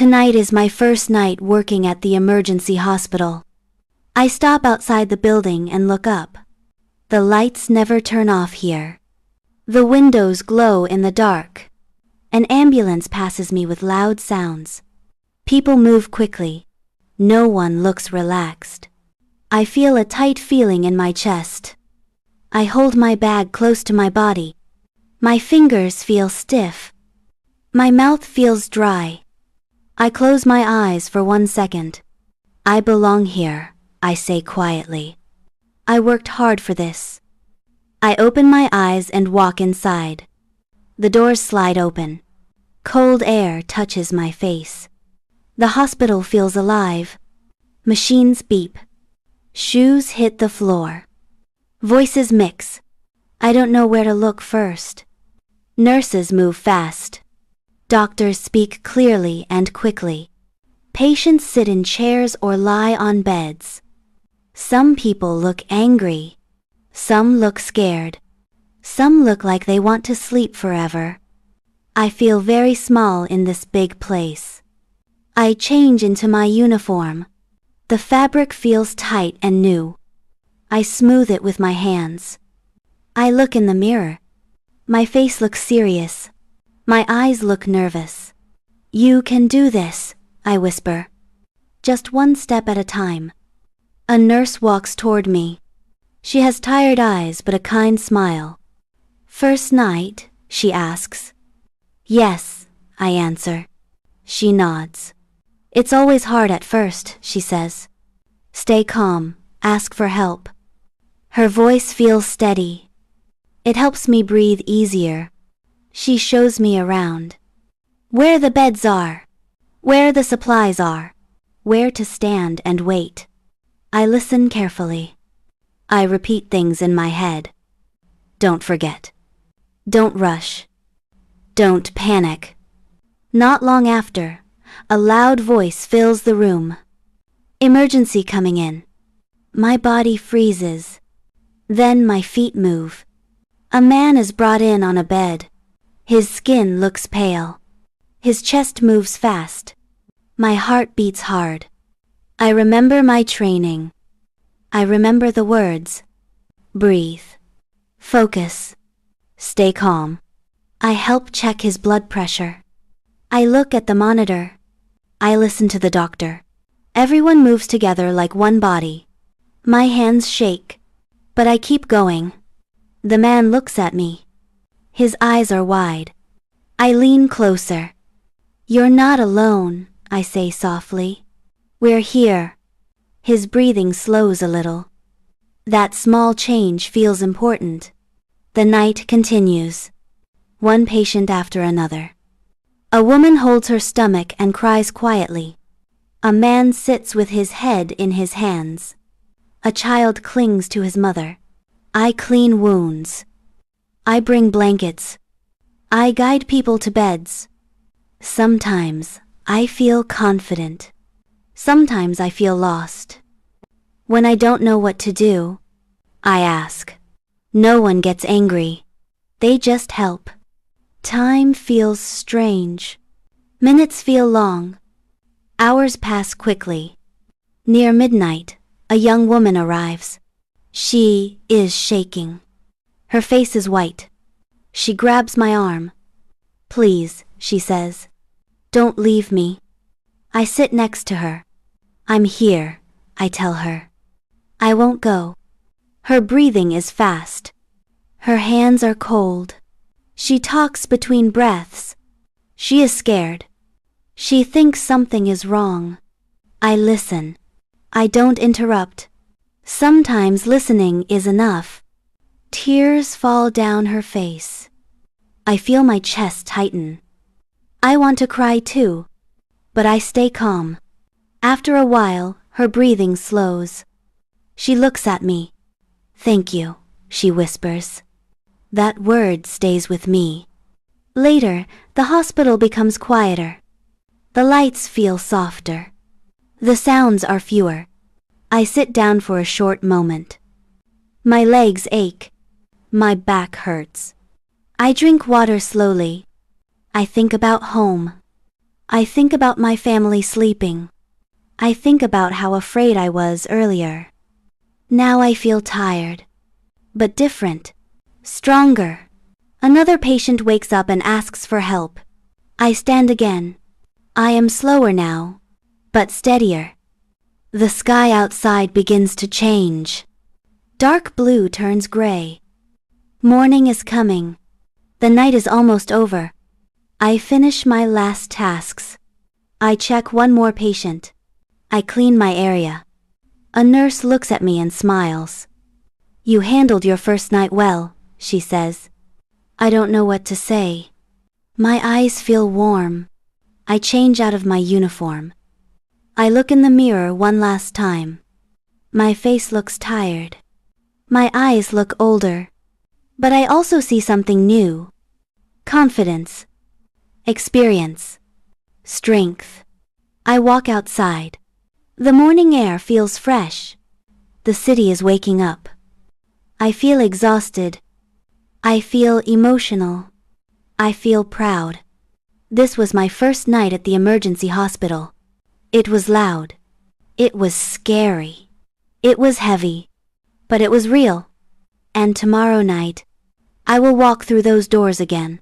Tonight is my first night working at the emergency hospital. I stop outside the building and look up. The lights never turn off here. The windows glow in the dark. An ambulance passes me with loud sounds. People move quickly. No one looks relaxed. I feel a tight feeling in my chest. I hold my bag close to my body. My fingers feel stiff. My mouth feels dry. I close my eyes for 1 second. I belong here, I say quietly. I worked hard for this. I open my eyes and walk inside. The doors slide open. Cold air touches my face. The hospital feels alive. Machines beep. Shoes hit the floor. Voices mix. I don't know where to look first. Nurses move fast. Doctors speak clearly and quickly. Patients sit in chairs or lie on beds. Some people look angry. Some look scared. Some look like they want to sleep forever. I feel very small in this big place. I change into my uniform. The fabric feels tight and new. I smooth it with my hands. I look in the mirror. My face looks serious. My eyes look nervous. You can do this, I whisper. Just 1 step at a time. A nurse walks toward me. She has tired eyes but a kind smile. First night, she asks. Yes, I answer. She nods. It's always hard at first, she says. Stay calm, ask for help. Her voice feels steady. It helps me breathe easier. She shows me around. Where the beds are. Where the supplies are. Where to stand and wait. I listen carefully. I repeat things in my head. Don't forget. Don't rush. Don't panic. Not long after, a loud voice fills the room. Emergency coming in. My body freezes. Then my feet move. A man is brought in on a bed. His skin looks pale. His chest moves fast. My heart beats hard. I remember my training. I remember the words. Breathe. Focus. Stay calm. I help check his blood pressure. I look at the monitor. I listen to the doctor. Everyone moves together like one body. My hands shake. But I keep going. The man looks at me. His eyes are wide. I lean closer. You're not alone, I say softly. We're here. His breathing slows a little. That small change feels important. The night continues. One patient after another. A woman holds her stomach and cries quietly. A man sits with his head in his hands. A child clings to his mother. I clean wounds. I bring blankets. I guide people to beds. Sometimes I feel confident. Sometimes I feel lost. When I don't know what to do, I ask. No one gets angry. They just help. Time feels strange. Minutes feel long. Hours pass quickly. Near midnight, a young woman arrives. She is shaking. Her face is white. She grabs my arm. Please, she says. Don't leave me. I sit next to her. I'm here, I tell her. I won't go. Her breathing is fast. Her hands are cold. She talks between breaths. She is scared. She thinks something is wrong. I listen. I don't interrupt. Sometimes listening is enough. Tears fall down her face. I feel my chest tighten. I want to cry too, but I stay calm. After a while, her breathing slows. She looks at me. Thank you, she whispers. That word stays with me. Later, the hospital becomes quieter. The lights feel softer. The sounds are fewer. I sit down for a short moment. My legs ache. My back hurts. I drink water slowly. I think about home. I think about my family sleeping. I think about how afraid I was earlier. Now I feel tired. But different. Stronger. Another patient wakes up and asks for help. I stand again. I am slower now, but steadier. The sky outside begins to change. Dark blue turns gray. Morning is coming. The night is almost over. I finish my last tasks. I check one more patient. I clean my area. A nurse looks at me and smiles. You handled your first night well, she says. I don't know what to say. My eyes feel warm. I change out of my uniform. I look in the mirror one last time. My face looks tired. My eyes look older. But I also see something new. Confidence. Experience. Strength. I walk outside. The morning air feels fresh. The city is waking up. I feel exhausted. I feel emotional. I feel proud. This was my first night at the emergency hospital. It was loud. It was scary. It was heavy. But it was real. And tomorrow night, I will walk through those doors again.